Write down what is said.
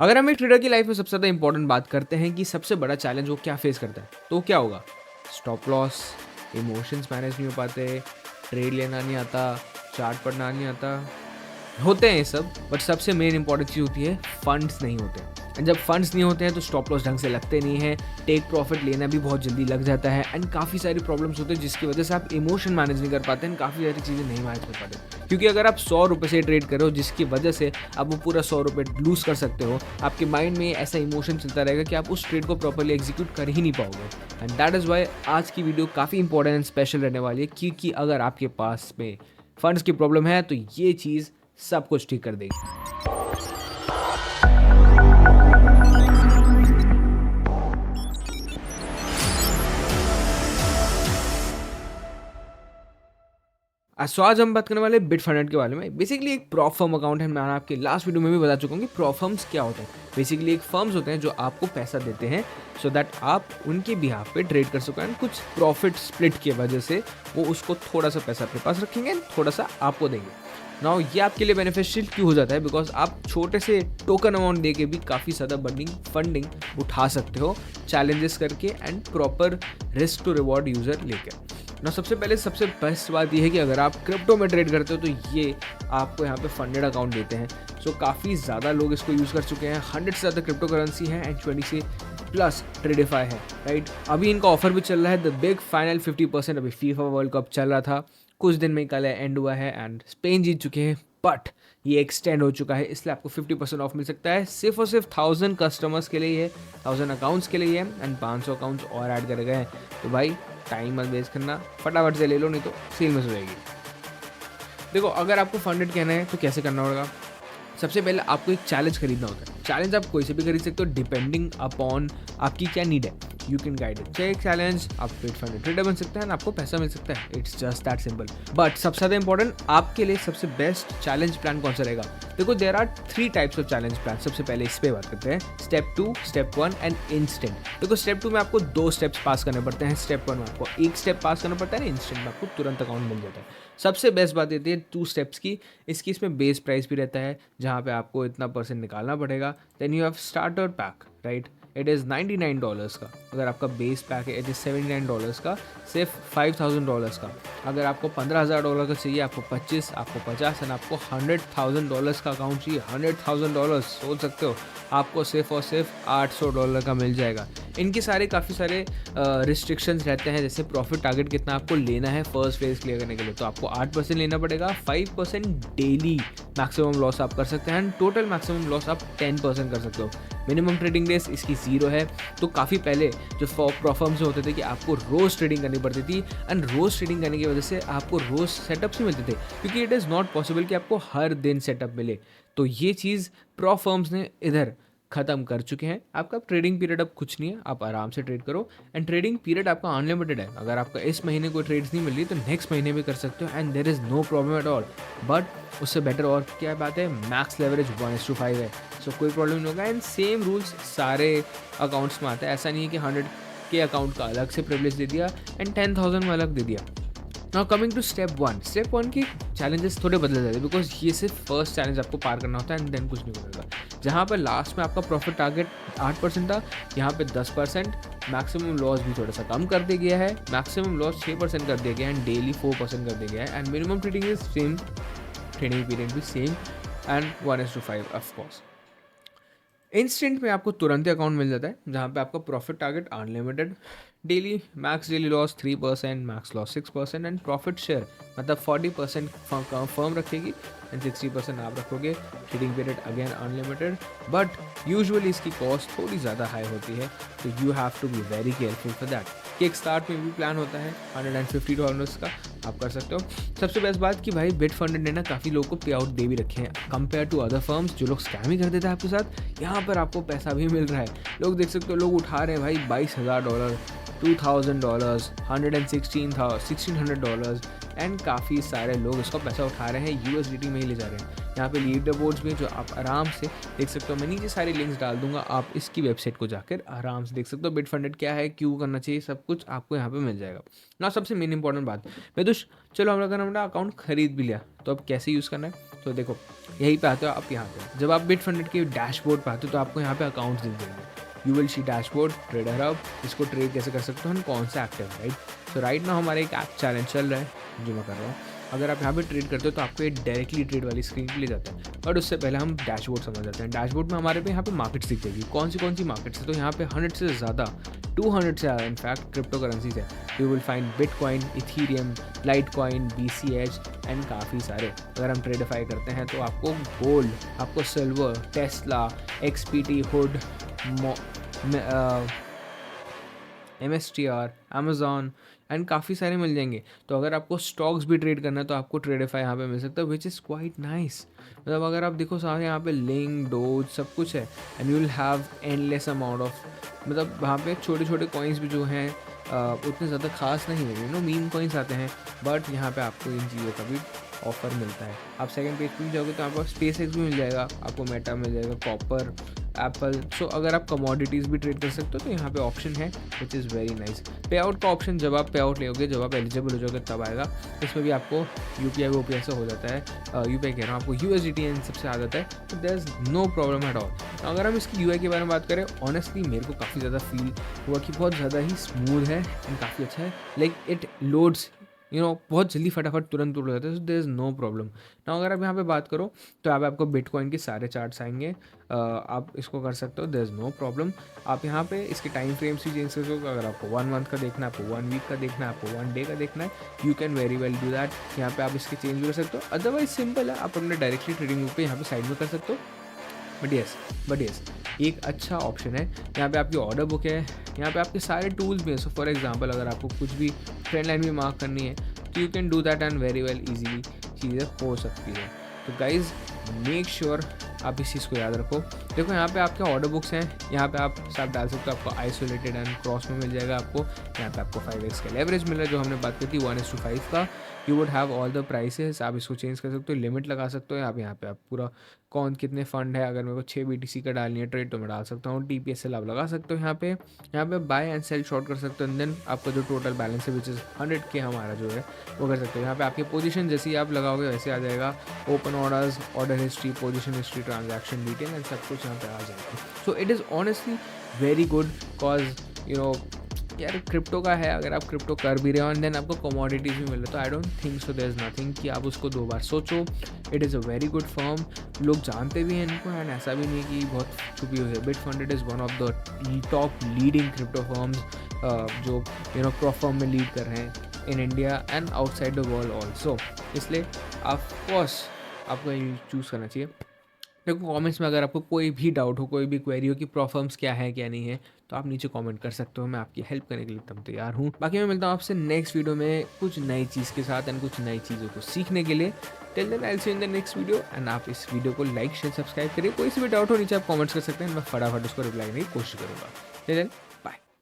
अगर हम एक ट्रेडर की लाइफ में सबसे ज़्यादा इंपॉर्टेंट बात करते हैं कि सबसे बड़ा चैलेंज वो क्या फेस करता है, तो क्या होगा? स्टॉप लॉस, इमोशंस मैनेज नहीं हो पाते, ट्रेड लेना नहीं आता, चार्ट पढ़ना नहीं आता, होते हैं ये सब, बट सबसे मेन इंपॉर्टेंट चीज़ होती है फंड्स नहीं होते। एंड जब फंड्स नहीं होते हैं तो स्टॉप लॉस ढंग से लगते नहीं है, टेक प्रॉफिट लेना भी बहुत जल्दी लग जाता है एंड काफ़ी सारी प्रॉब्लम्स होते हैं जिसकी वजह से आप इमोशन मैनेज नहीं कर पाते हैं, काफ़ी सारी चीज़ें नहीं मैनेज कर पाते। क्योंकि अगर आप 100 रुपये से ट्रेड करो जिसकी वजह से आप वो पूरा 100 रुपये लूज़ कर सकते हो, आपके माइंड में ऐसा इमोशन चलता रहेगा कि आप उस ट्रेड को प्रॉपरली एग्जीक्यूट कर ही नहीं पाओगे। एंड दैट इज़ वाई आज की वीडियो काफ़ी इंपॉर्टेंट एंड स्पेशल रहने वाली है, क्योंकि अगर आपके पास में फंड्स की प्रॉब्लम है तो ये चीज़ सब कुछ ठीक कर देगी। सो आज हम बात करने वाले बिटफंड के बारे में। बेसिकली एक प्रॉप फर्म अकाउंट है, मैंने आपके लास्ट वीडियो में भी बता चुका हूँ कि प्रॉप फर्म्स क्या होते हैं। बेसिकली एक फर्म्स होते हैं जो आपको पैसा देते हैं सो दैट आप उनके बिहाफ पे ट्रेड कर सको एंड कुछ प्रॉफिट स्प्लिट की वजह से वो उसको थोड़ा सा पैसा अपने पास रखेंगे एंड थोड़ा सा आपको देंगे। नाउ ये आपके लिए बेनिफिशियल क्यों हो जाता है? बिकॉज आप छोटे से टोकन अमाउंट दे के भी काफ़ी ज़्यादा फंडिंग उठा सकते हो चैलेंजेस करके and proper risk to reward user लेकर। ना सबसे पहले सबसे बेस्ट बात यह है कि अगर आप क्रिप्टो में ट्रेड करते हो तो ये आपको यहाँ पे फंडेड अकाउंट देते हैं। सो काफ़ी ज़्यादा लोग इसको यूज़ कर चुके हैं, 100 से ज़्यादा क्रिप्टो करेंसी है एंड 20 से प्लस ट्रेडिफाई है, राइट। अभी इनका ऑफर भी चल रहा है, द बिग फाइनल 50%। अभी फीफा वर्ल्ड कप चल रहा था, कुछ दिन में कल एंड हुआ है एंड स्पेन जीत चुके हैं, बट ये एक्सटेंड हो चुका है, इसलिए आपको 50% ऑफ मिल सकता है। सिर्फ और सिर्फ 1000 कस्टमर्स के लिए है, 1000 अकाउंट्स के लिए है एंड 500 अकाउंट्स और ऐड करे गए हैं। तो भाई टाइम मत वेस्ट करना, फटाफट से ले लो, नहीं तो सेल मिस हो जाएगी। देखो, अगर आपको फंडेड कहना है तो कैसे करना होगा? सबसे पहले आपको एक चैलेंज खरीदना होता है। चैलेंज आप कोई से भी खरीद सकते हो डिपेंडिंग अपॉन आपकी क्या नीड है, यू कैन गाइड इट। चाहे एक चैलेंज आप बिटफंड ट्रेडर बन सकते हैं, आपको पैसा मिल सकता है, it's just that simple. But सबसे ज़्यादा इंपॉर्टेंट आपके लिए सबसे बेस्ट चैलेंज प्लान कौन सा रहेगा? देखो, there are 3 types of challenge plan. सबसे पहले इस पे बात करते हैं, स्टेप 2, स्टेप 1 एंड इंस्टेंट। देखो, स्टेप 2 में आपको 2 स्टेप्स पास करने पड़ते हैं, स्टेप 1 में आपको 1 स्टेप पास करना पड़ता है ना, इंस्टेंट में आपको तुरंत अकाउंट मिल जाता है। सबसे बेस्ट बात ये है 2 स्टेप्स की, इसमें बेस प्राइस भी रहता है जहाँ पे आपको इतना परसेंट निकालना पड़ेगा। Then you have starter pack, right, it is $99 का। अगर आपका बेस पैक है इट इज़ $79 का, सिर्फ $5000 का। अगर आपको $15000 का चाहिए, आपको 25, आपको 50 एंड आपको $100,000 का अकाउंट चाहिए, $100,000 सोच सकते हो, आपको सिर्फ और सिर्फ $800 का मिल जाएगा। इनके सारे काफ़ी सारे रिस्ट्रिक्शंस रहते हैं, जैसे प्रॉफिट टारगेट कितना आपको लेना है फर्स्ट फेज क्लियर करने के लिए, तो आपको 8% लेना पड़ेगा। 5% डेली मैक्सिमम लॉस आप कर सकते हैं एंड टोटल मैक्सिमम लॉस आप 10% कर सकते हो। मिनिमम ट्रेडिंग डेज इसकी 0 है। तो काफ़ी पहले जो फर्म्स होते थे कि आपको रोज़ ट्रेडिंग करनी पड़ती थी एंड रोज़ ट्रेडिंग करने की वजह से आपको रोज़ सेटअप्स ही मिलते थे, क्योंकि इट इज़ नॉट पॉसिबल कि आपको हर दिन सेटअप मिले। तो ये चीज़ प्रॉ फर्म्स ने इधर ख़त्म कर चुके हैं। आपका ट्रेडिंग पीरियड अब कुछ नहीं है, आप आराम से ट्रेड करो एंड ट्रेडिंग पीरियड आपका अनलिमिटेड है। अगर आपका इस महीने कोई ट्रेड्स नहीं मिल रही तो नेक्स्ट महीने भी कर सकते हो and there is no problem at all. But उससे बेटर और क्या बात है, मैक्स लेवरेज 1:5 है, सो कोई प्रॉब्लम नहीं होगा एंड सेम रूल्स सारे अकाउंट्स में आता है। ऐसा नहीं है कि 100 के अकाउंट का अलग से प्रिविलेज दे दिया एंड 10,000 में अलग दे दिया। Now coming to step 1, step 1 के चैलेंजेस थोड़े बदल जाते हैं, बिकॉज ये सिर्फ फर्स्ट चैलेंज आपको पार करना होता है एंड देन कुछ नहीं होगा। जहाँ पर लास्ट में आपका प्रॉफिट टारगेट 8% था, यहाँ पे 10%, मैक्सिमम लॉस भी थोड़ा सा कम कर दिया गया है, मैक्सिमम लॉस 6% कर दिया गया है एंड डेली 4% कर दिया गया है and minimum trading is same, trading period भी same and 1:5 of course. Instant में आपको तुरंत ही अकाउंट मिल जाता है, जहाँ पे आपका profit target unlimited, daily max daily loss 3%, max loss 6% and profit share मतलब 40% फर्म रखेगी एंड 60% आप रखोगे। Trading period again unlimited, but usually इसकी कॉस्ट थोड़ी ज़्यादा हाई होती है, तो you have to be very careful for that. Kick start में भी प्लान होता है $150 का, आप कर सकते हो। सबसे बेस्ट बात कि भाई बिटफंड ने ना काफ़ी लोगों को पे आउट दे भी रखे हैं कंपेयर टू अदर फर्म्स जो लोग स्कैम ही कर देते हैं आपके साथ। यहाँ पर आपको पैसा भी मिल रहा है, लोग देख सकते हो, लोग उठा रहे हैं भाई $22,000, $2,000, $11600 एंड काफ़ी सारे लोग इसका पैसा उठा रहे हैं, USDT में ही ले जा रहे हैं। यहाँ पे लीडर बोर्ड्स में जो आप आराम से देख सकते हो, मैं नीचे सारे लिंक्स डाल दूंगा, आप इसकी वेबसाइट को जाकर आराम से देख सकते हो बिटफंडेड क्या है, क्यों करना चाहिए, सब कुछ आपको यहाँ पे मिल जाएगा ना। सबसे मेन इंपॉर्टेंट बात, मैं तो चलो अगर हमने अकाउंट खरीद भी लिया तो अब कैसे यूज़ करना है? तो देखो यहीं पे आते हो आप यहाँ पे। जब आप बिटफंडेड के डैशबोर्ड पे आते हो तो आपको यहाँ पे अकाउंट्स दिख जाएंगे। You will see dashboard, trader hub, इसको ट्रेड कैसे कर सकते हो हम, कौन सा एक्टिव है, राइट। सो राइट नाउ हमारा एक ऐप चैलेंज चल रहा है जो मैं कर रहा हूँ। अगर आप यहाँ पे ट्रेड करते हो तो आपको ये डायरेक्टली ट्रेड वाली स्क्रीन पे ले जाता है, बट उससे पहले हम डैशबोर्ड समझ जाते हैं। डैशबोर्ड में हमारे पे यहाँ पे मार्केट्स दिख जाएगी, कौन सी मार्केट्स है। तो यहाँ पे 100 से ज़्यादा, 200 से ज़्यादा इनफैक्ट क्रिप्टो करेंसीज है। You will find bitcoin, Ethereum, Litecoin, BCH and काफ़ी सारे। अगर हम ट्रेडिफाई करते हैं तो आपको गोल्ड, आपको silver, Tesla, XPT, hood, MSTR, Amazon and काफ़ी सारे मिल जाएंगे। तो अगर आपको स्टॉक्स भी ट्रेड करना है तो आपको ट्रेडिफाई यहाँ पे मिल सकता है, विच इज़ क्वाइट नाइस। मतलब अगर आप देखो सारे यहाँ पे लिंक, डोज सब कुछ है, and you will have endless amount of, मतलब वहाँ पे छोटे छोटे कॉइन्स भी जो हैं उतने ज़्यादा खास नहीं है, मीम कॉइन्स आते हैं, बट यहाँ पे आपको इन चीज़ों का भी ऑफर मिलता है। आप सेकंड पेज पे भी जाओगे तो आपको SpaceX भी मिल जाएगा, आपको मेटा मिल जाएगा, कॉपर, एप्पल। सो अगर आप कमोडिटीज़ भी ट्रेड कर सकते हो तो यहाँ पे ऑप्शन है, विच इज़ वेरी नाइस। पे आउट का ऑप्शन जब आप पे आउट लोगे, जब आप एलिजिबल हो जाओगे तब आएगा। इसमें भी आपको UPI से हो जाता है, UPI कह रहा हूँ, आपको USDT इन सबसे आ जाता है, तो there is no problem at all. अगर हम इसकी UI के बारे में बात करें, ऑनेस्टली मेरे को काफ़ी ज़्यादा फील हुआ कि बहुत ज़्यादा ही स्मूथ है एंड काफ़ी अच्छा है। लाइक इट लोड्स बहुत जल्दी फटाफट तुरंत हो जाता है, देयर इज़ नो प्रॉब्लम ना। अगर आप यहाँ पे बात करो तो यहाँ पे आपको बिटकॉइन के सारे चार्ट्स आएंगे, आप इसको कर सकते हो, देयर इज़ नो प्रॉब्लम। आप यहाँ पे इसके टाइम फ्रेम्स भी चेंज कर सकते हो। अगर आपको 1 मंथ का देखना है, आपको 1 वीक का देखना है, आपको 1 डे का देखना है, you can very well do that. यहाँ पे आप इसके चेंज भी कर सकते हो, अदरवाइज सिंपल है, आप अपने डायरेक्टली ट्रेडिंग व्यू पे यहाँ पे साइड में कर सकते हो। बट यस एक अच्छा ऑप्शन है। यहाँ पे आपकी ऑर्डर बुक है, यहाँ पे आपके सारे टूल्स भी हैं। सो फॉर एग्जांपल अगर आपको कुछ भी ट्रेंड लाइन भी मार्क करनी है तो you can do that and very well easily चीज़ें हो सकती है। तो गाइज मेक श्योर आप इस चीज़ को याद रखो। देखो यहाँ पे आपके ऑर्डर बुक्स हैं, यहाँ पे आप सब डाल सकते हो, आपको आइसोलेटेड एंड क्रॉस में मिल जाएगा। आपको यहाँ पे आपको 5x का लेवरेज मिल रहा है, जो हमने बात की थी 1:5 का। You would have all the prices, आप इसको चेंज कर सकते हो, लिमिट लगा सकते हो। यहाँ पे आप पूरा कौन कितने फंड है, अगर मेरे को 6 BTC का डालनी है ट्रेड तो मैं डाल सकता हूँ। TPSL आप लगा सकते हो। यहाँ पे बाय एंड सेल शॉर्ट कर सकते हो, एंड देन आपका जो टोटल बैलेंस है विच इज़ 100K हमारा जो है वो कर सकते हो। यहाँ पे आपकी पोजीशन जैसे ही आप लगाओगे वैसे आ जाएगा, open orders, order history, position history, transaction detail and सब कुछ यहाँ पे आ जाएगा। So it is honestly very good cause यार क्रिप्टो का है, अगर आप क्रिप्टो कर भी रहे हो एंड देन आपको कमोडिटीज़ भी मिल रहा है, तो I don't think so there is nothing कि आप उसको 2 बार सोचो। It is a very good firm, लोग जानते भी हैं इनको, एंड ऐसा भी नहीं कि बहुत छुपी हुई है। Bitfunded is one of the top leading crypto firms जो प्रोफर्म में लीड कर रहे हैं in India and outside the world also. इसलिए ऑफकोर्स आपको ये चूज़ करना चाहिए। देखो कमेंट्स में अगर आपको कोई भी डाउट हो, कोई भी क्वेरी हो कि प्रोफर्म्स क्या है क्या नहीं है, तो आप नीचे कमेंट कर सकते हो, मैं आपकी हेल्प करने के लिए एकदम तैयार हूँ। बाकी मैं मिलता हूँ आपसे नेक्स्ट वीडियो में कुछ नई चीज़ के साथ एंड कुछ नई चीज़ों को सीखने के लिए। Till then I will see you in the next video, and आप इस वीडियो को लाइक शेयर सब्सक्राइब करिए। कोई सी भी डाउट हो नीचे आप कमेंट्स कर सकते हैं, मैं फटाफट उसको रिप्लाई करने की कोशिश करूँगा। Till then